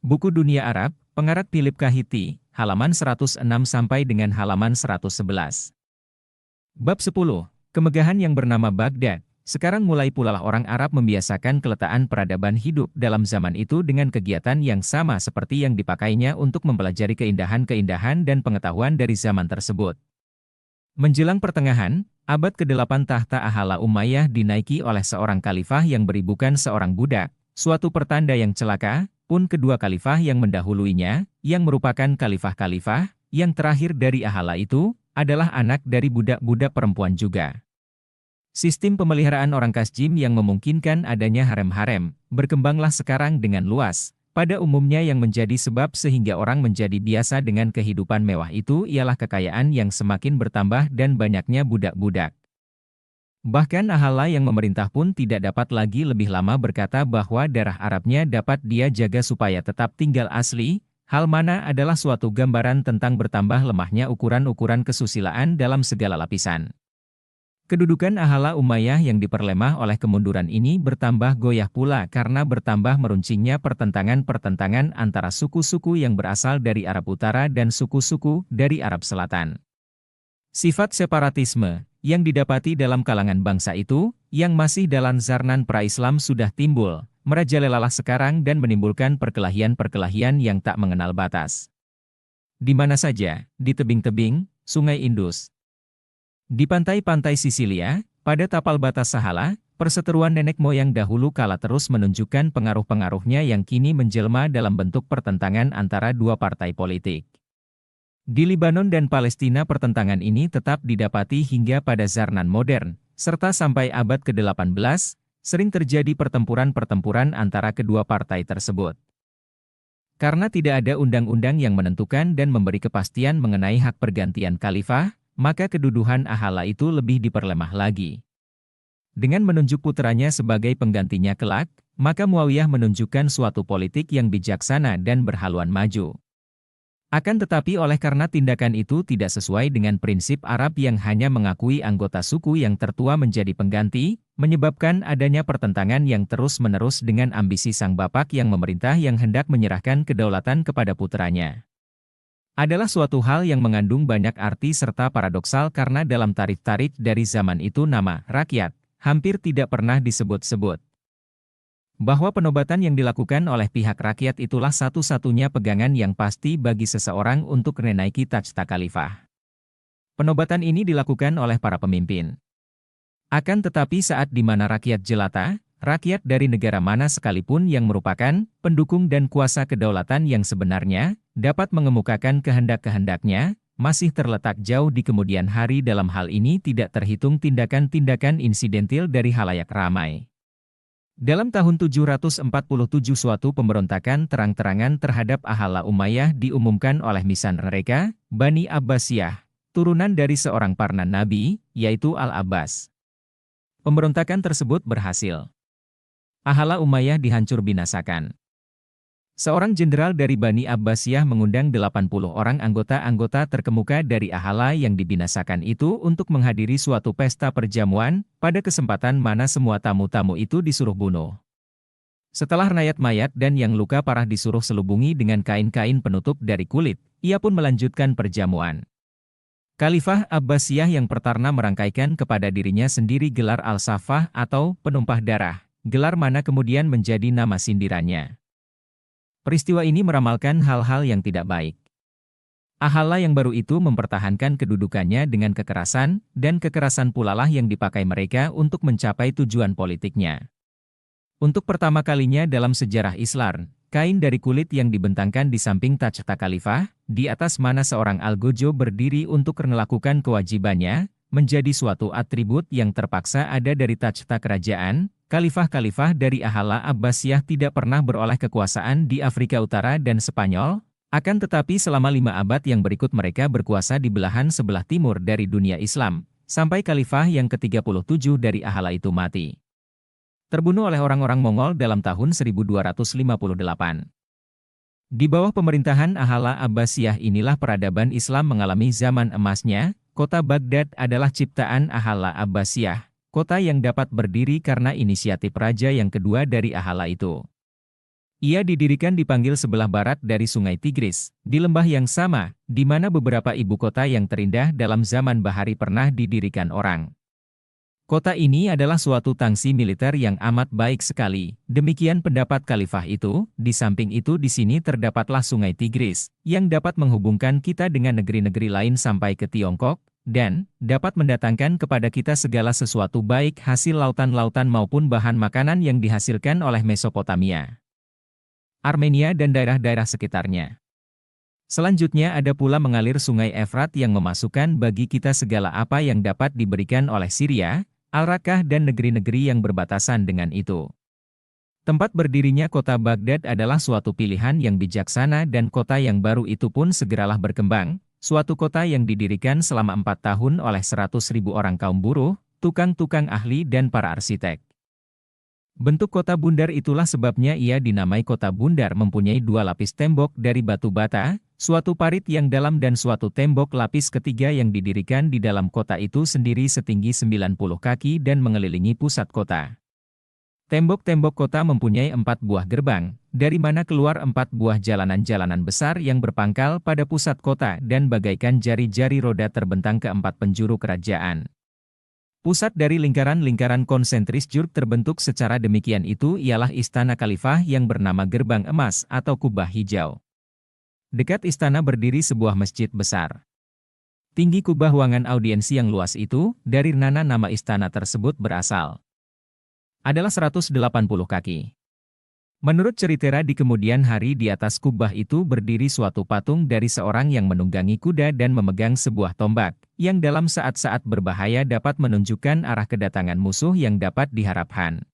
Buku Dunia Arab, pengarang Philip Kahiti, halaman 106 sampai dengan halaman 111. Bab 10. Kemegahan yang bernama Baghdad. Sekarang mulai pula orang Arab membiasakan keletaan peradaban hidup dalam zaman itu dengan kegiatan yang sama seperti yang dipakainya untuk mempelajari keindahan-keindahan dan pengetahuan dari zaman tersebut. Menjelang pertengahan, abad ke-8 tahta Ahala Umayyah dinaiki oleh seorang khalifah yang beri bukan seorang budak, suatu pertanda yang celaka, pun kedua khalifah yang mendahuluinya, yang merupakan khalifah-khalifah, yang terakhir dari Ahala itu, adalah anak dari budak-budak perempuan juga. Sistem pemeliharaan orang Khazjim yang memungkinkan adanya harem-harem, berkembanglah sekarang dengan luas. Pada umumnya yang menjadi sebab sehingga orang menjadi biasa dengan kehidupan mewah itu ialah kekayaan yang semakin bertambah dan banyaknya budak-budak. Bahkan Ahala yang memerintah pun tidak dapat lagi lebih lama berkata bahwa darah Arabnya dapat dia jaga supaya tetap tinggal asli, hal mana adalah suatu gambaran tentang bertambah lemahnya ukuran-ukuran kesusilaan dalam segala lapisan. Kedudukan Ahala Umayyah yang diperlemah oleh kemunduran ini bertambah goyah pula karena bertambah meruncingnya pertentangan-pertentangan antara suku-suku yang berasal dari Arab Utara dan suku-suku dari Arab Selatan. Sifat separatisme yang didapati dalam kalangan bangsa itu, yang masih dalam zarnan pra-Islam sudah timbul, merajalelalah sekarang dan menimbulkan perkelahian-perkelahian yang tak mengenal batas. Di mana saja, di tebing-tebing, sungai Indus, di pantai-pantai Sisilia, pada tapal batas Sahala, perseteruan nenek moyang dahulu kala terus menunjukkan pengaruh-pengaruhnya yang kini menjelma dalam bentuk pertentangan antara dua partai politik. Di Libanon dan Palestina pertentangan ini tetap didapati hingga pada zarnan modern, serta sampai abad ke-18, sering terjadi pertempuran-pertempuran antara kedua partai tersebut. Karena tidak ada undang-undang yang menentukan dan memberi kepastian mengenai hak pergantian khalifah, maka kedudukan Ahala itu lebih diperlemah lagi. Dengan menunjuk putranya sebagai penggantinya kelak, maka Muawiyah menunjukkan suatu politik yang bijaksana dan berhaluan maju. Akan tetapi oleh karena tindakan itu tidak sesuai dengan prinsip Arab yang hanya mengakui anggota suku yang tertua menjadi pengganti, menyebabkan adanya pertentangan yang terus-menerus dengan ambisi sang bapak yang memerintah yang hendak menyerahkan kedaulatan kepada putranya. Adalah suatu hal yang mengandung banyak arti serta paradoksal karena dalam tarikh-tarikh dari zaman itu nama rakyat hampir tidak pernah disebut-sebut. Bahwa penobatan yang dilakukan oleh pihak rakyat itulah satu-satunya pegangan yang pasti bagi seseorang untuk menaiki takhta khalifah. Penobatan ini dilakukan oleh para pemimpin. Akan tetapi saat di mana rakyat jelata, rakyat dari negara mana sekalipun yang merupakan pendukung dan kuasa kedaulatan yang sebenarnya, dapat mengemukakan kehendak-kehendaknya, masih terletak jauh di kemudian hari dalam hal ini tidak terhitung tindakan-tindakan insidentil dari halayak ramai. Dalam tahun 747 suatu pemberontakan terang-terangan terhadap Ahala Umayyah diumumkan oleh misan mereka, Bani Abbasiyah, turunan dari seorang parnan Nabi, yaitu Al-Abbas. Pemberontakan tersebut berhasil. Ahala Umayyah dihancur binasakan. Seorang jenderal dari Bani Abbasiyah mengundang 80 orang anggota-anggota terkemuka dari Ahala yang dibinasakan itu untuk menghadiri suatu pesta perjamuan, pada kesempatan mana semua tamu-tamu itu disuruh bunuh. Setelah mayat-mayat dan yang luka parah disuruh selubungi dengan kain-kain penutup dari kulit, ia pun melanjutkan perjamuan. Khalifah Abbasiyah yang pertama merangkaikan kepada dirinya sendiri gelar Al-Safah atau penumpah darah, gelar mana kemudian menjadi nama sindirannya. Peristiwa ini meramalkan hal-hal yang tidak baik. Ahala yang baru itu mempertahankan kedudukannya dengan kekerasan, dan kekerasan pulalah yang dipakai mereka untuk mencapai tujuan politiknya. Untuk pertama kalinya dalam sejarah Islam, kain dari kulit yang dibentangkan di samping takhta khalifah, di atas mana seorang algojo berdiri untuk melakukan kewajibannya, menjadi suatu atribut yang terpaksa ada dari takhta kerajaan. Khalifah-khalifah dari Ahala Abbasiyah tidak pernah beroleh kekuasaan di Afrika Utara dan Spanyol, akan tetapi selama 5 abad yang berikut mereka berkuasa di belahan sebelah timur dari dunia Islam, sampai khalifah yang ke-37 dari Ahala itu mati. Terbunuh oleh orang-orang Mongol dalam tahun 1258. Di bawah pemerintahan Ahala Abbasiyah inilah peradaban Islam mengalami zaman emasnya. Kota Baghdad adalah ciptaan Ahala Abbasiyah, kota yang dapat berdiri karena inisiatif raja yang kedua dari Ahala itu. Ia didirikan di panggil sebelah barat dari Sungai Tigris, di lembah yang sama, di mana beberapa ibu kota yang terindah dalam zaman Bahari pernah didirikan orang. Kota ini adalah suatu tangsi militer yang amat baik sekali, demikian pendapat khalifah itu. Di samping itu di sini terdapatlah Sungai Tigris, yang dapat menghubungkan kita dengan negeri-negeri lain sampai ke Tiongkok, dan dapat mendatangkan kepada kita segala sesuatu baik hasil lautan-lautan maupun bahan makanan yang dihasilkan oleh Mesopotamia, Armenia dan daerah-daerah sekitarnya. Selanjutnya ada pula mengalir Sungai Efrat yang memasukkan bagi kita segala apa yang dapat diberikan oleh Syria, Al-Rakkah dan negeri-negeri yang berbatasan dengan itu. Tempat berdirinya kota Baghdad adalah suatu pilihan yang bijaksana dan kota yang baru itu pun segeralah berkembang, suatu kota yang didirikan selama 4 tahun oleh 100.000 orang kaum buruh, tukang-tukang ahli dan para arsitek. Bentuk kota bundar itulah sebabnya ia dinamai kota bundar, mempunyai 2 lapis tembok dari batu bata, suatu parit yang dalam dan suatu tembok lapis ketiga yang didirikan di dalam kota itu sendiri setinggi 90 kaki dan mengelilingi pusat kota. Tembok-tembok kota mempunyai 4 buah gerbang, dari mana keluar 4 buah jalanan-jalanan besar yang berpangkal pada pusat kota dan bagaikan jari-jari roda terbentang ke 4 penjuru kerajaan. Pusat dari lingkaran-lingkaran konsentris Jurg terbentuk secara demikian itu ialah istana khalifah yang bernama Gerbang Emas atau Kubah Hijau. Dekat istana berdiri sebuah masjid besar. Tinggi kubah ruangan audiensi yang luas itu, dari mana nama istana tersebut berasal, adalah 180 kaki. Menurut cerita di kemudian hari di atas kubah itu berdiri suatu patung dari seorang yang menunggangi kuda dan memegang sebuah tombak, yang dalam saat-saat berbahaya dapat menunjukkan arah kedatangan musuh yang dapat diharapkan.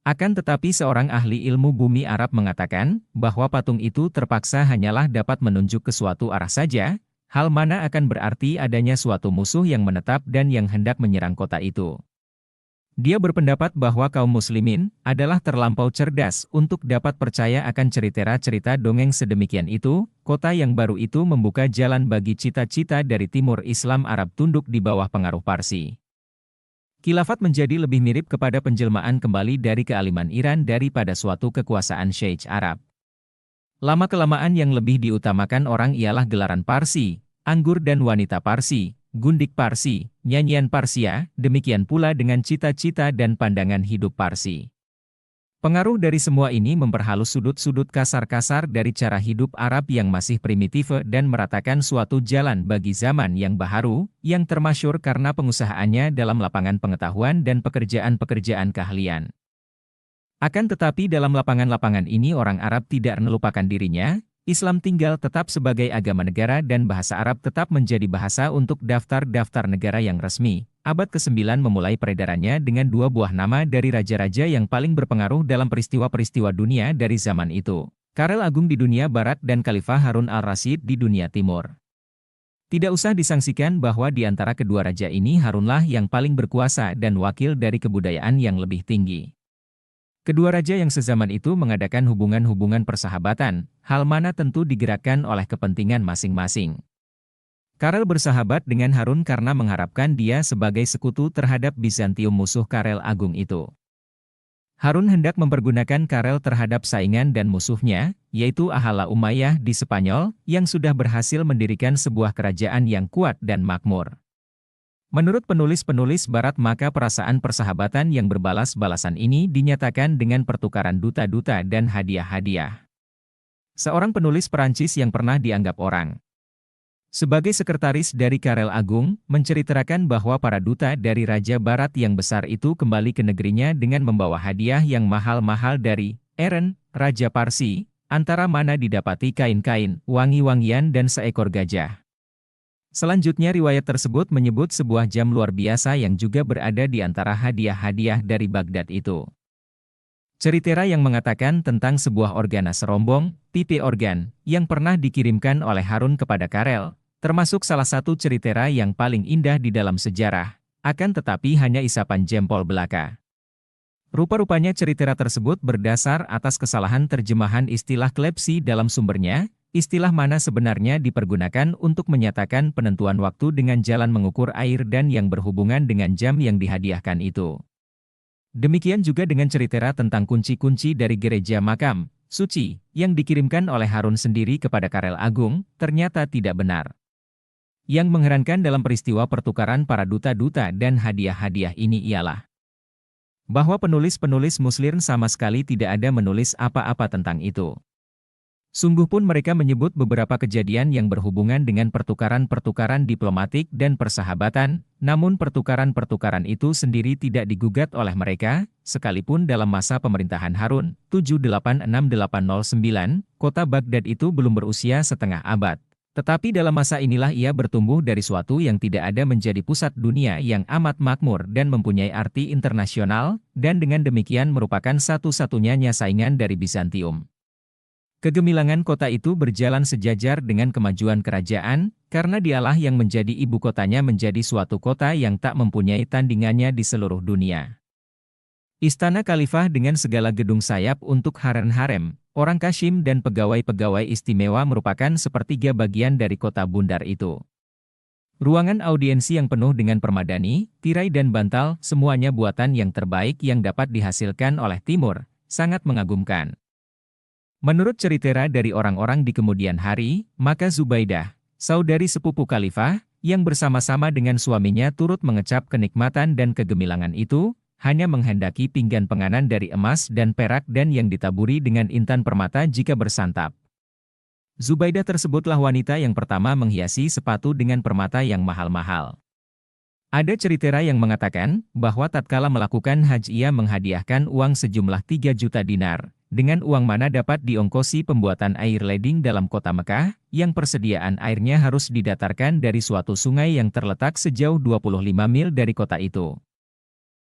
Akan tetapi seorang ahli ilmu bumi Arab mengatakan, bahwa patung itu terpaksa hanyalah dapat menunjuk ke suatu arah saja, hal mana akan berarti adanya suatu musuh yang menetap dan yang hendak menyerang kota itu. Dia berpendapat bahwa kaum muslimin adalah terlampau cerdas untuk dapat percaya akan cerita-cerita dongeng sedemikian itu. Kota yang baru itu membuka jalan bagi cita-cita dari timur Islam Arab tunduk di bawah pengaruh Parsi. Khilafat menjadi lebih mirip kepada penjelmaan kembali dari kealiman Iran daripada suatu kekuasaan Syekh Arab. Lama-kelamaan yang lebih diutamakan orang ialah gelaran Parsi, anggur dan wanita Parsi, gundik Parsi, nyanyian Parsia, demikian pula dengan cita-cita dan pandangan hidup Parsi. Pengaruh dari semua ini memperhalus sudut-sudut kasar-kasar dari cara hidup Arab yang masih primitif dan meratakan suatu jalan bagi zaman yang baharu, yang termasyhur karena pengusahaannya dalam lapangan pengetahuan dan pekerjaan-pekerjaan keahlian. Akan tetapi dalam lapangan-lapangan ini orang Arab tidak melupakan dirinya. Islam tinggal tetap sebagai agama negara dan bahasa Arab tetap menjadi bahasa untuk daftar-daftar negara yang resmi. Abad ke-9 memulai peredarannya dengan 2 buah nama dari raja-raja yang paling berpengaruh dalam peristiwa-peristiwa dunia dari zaman itu. Karel Agung di dunia barat dan Khalifah Harun al-Rasyid di dunia timur. Tidak usah disangsikan bahwa di antara kedua raja ini Harunlah yang paling berkuasa dan wakil dari kebudayaan yang lebih tinggi. Kedua raja yang sezaman itu mengadakan hubungan-hubungan persahabatan, hal mana tentu digerakkan oleh kepentingan masing-masing. Karel bersahabat dengan Harun karena mengharapkan dia sebagai sekutu terhadap Bizantium musuh Karel Agung itu. Harun hendak mempergunakan Karel terhadap saingan dan musuhnya, yaitu Ahala Umayyah di Spanyol, yang sudah berhasil mendirikan sebuah kerajaan yang kuat dan makmur. Menurut penulis-penulis barat maka perasaan persahabatan yang berbalas-balasan ini dinyatakan dengan pertukaran duta-duta dan hadiah-hadiah. Seorang penulis Perancis yang pernah dianggap orang sebagai sekretaris dari Karel Agung, menceritakan bahwa para duta dari Raja Barat yang besar itu kembali ke negerinya dengan membawa hadiah yang mahal-mahal dari Eren, Raja Parsi, antara mana didapati kain-kain, wangi-wangian dan seekor gajah. Selanjutnya riwayat tersebut menyebut sebuah jam luar biasa yang juga berada di antara hadiah-hadiah dari Baghdad itu. Cerita yang mengatakan tentang sebuah organa serombong, pipi organ, yang pernah dikirimkan oleh Harun kepada Karel, termasuk salah satu cerita yang paling indah di dalam sejarah, akan tetapi hanya isapan jempol belaka. Rupa-rupanya cerita tersebut berdasar atas kesalahan terjemahan istilah klepsi dalam sumbernya, istilah mana sebenarnya dipergunakan untuk menyatakan penentuan waktu dengan jalan mengukur air dan yang berhubungan dengan jam yang dihadiahkan itu. Demikian juga dengan cerita tentang kunci-kunci dari gereja makam, suci, yang dikirimkan oleh Harun sendiri kepada Karel Agung, ternyata tidak benar. Yang mengherankan dalam peristiwa pertukaran para duta-duta dan hadiah-hadiah ini ialah bahwa penulis-penulis Muslim sama sekali tidak ada menulis apa-apa tentang itu. Sungguh pun mereka menyebut beberapa kejadian yang berhubungan dengan pertukaran-pertukaran diplomatik dan persahabatan, namun pertukaran-pertukaran itu sendiri tidak digugat oleh mereka, sekalipun dalam masa pemerintahan Harun, 786-809, kota Baghdad itu belum berusia setengah abad. Tetapi dalam masa inilah ia bertumbuh dari suatu yang tidak ada menjadi pusat dunia yang amat makmur dan mempunyai arti internasional, dan dengan demikian merupakan satu-satunya saingan dari Bizantium. Kegemilangan kota itu berjalan sejajar dengan kemajuan kerajaan, karena dialah yang menjadi ibu kotanya menjadi suatu kota yang tak mempunyai tandingannya di seluruh dunia. Istana Khalifah dengan segala gedung sayap untuk harem-harem, orang Kashim dan pegawai-pegawai istimewa merupakan sepertiga bagian dari kota bundar itu. Ruangan audiensi yang penuh dengan permadani, tirai dan bantal, semuanya buatan yang terbaik yang dapat dihasilkan oleh Timur, sangat mengagumkan. Menurut cerita dari orang-orang di kemudian hari, maka Zubaidah, saudari sepupu Khalifah, yang bersama-sama dengan suaminya turut mengecap kenikmatan dan kegemilangan itu, hanya menghendaki pinggan penganan dari emas dan perak dan yang ditaburi dengan intan permata jika bersantap. Zubaidah tersebutlah wanita yang pertama menghiasi sepatu dengan permata yang mahal-mahal. Ada cerita yang mengatakan bahwa tatkala melakukan haji ia menghadiahkan uang sejumlah 3 juta dinar, dengan uang mana dapat diongkosi pembuatan air leding dalam kota Mekah, yang persediaan airnya harus didatarkan dari suatu sungai yang terletak sejauh 25 mil dari kota itu.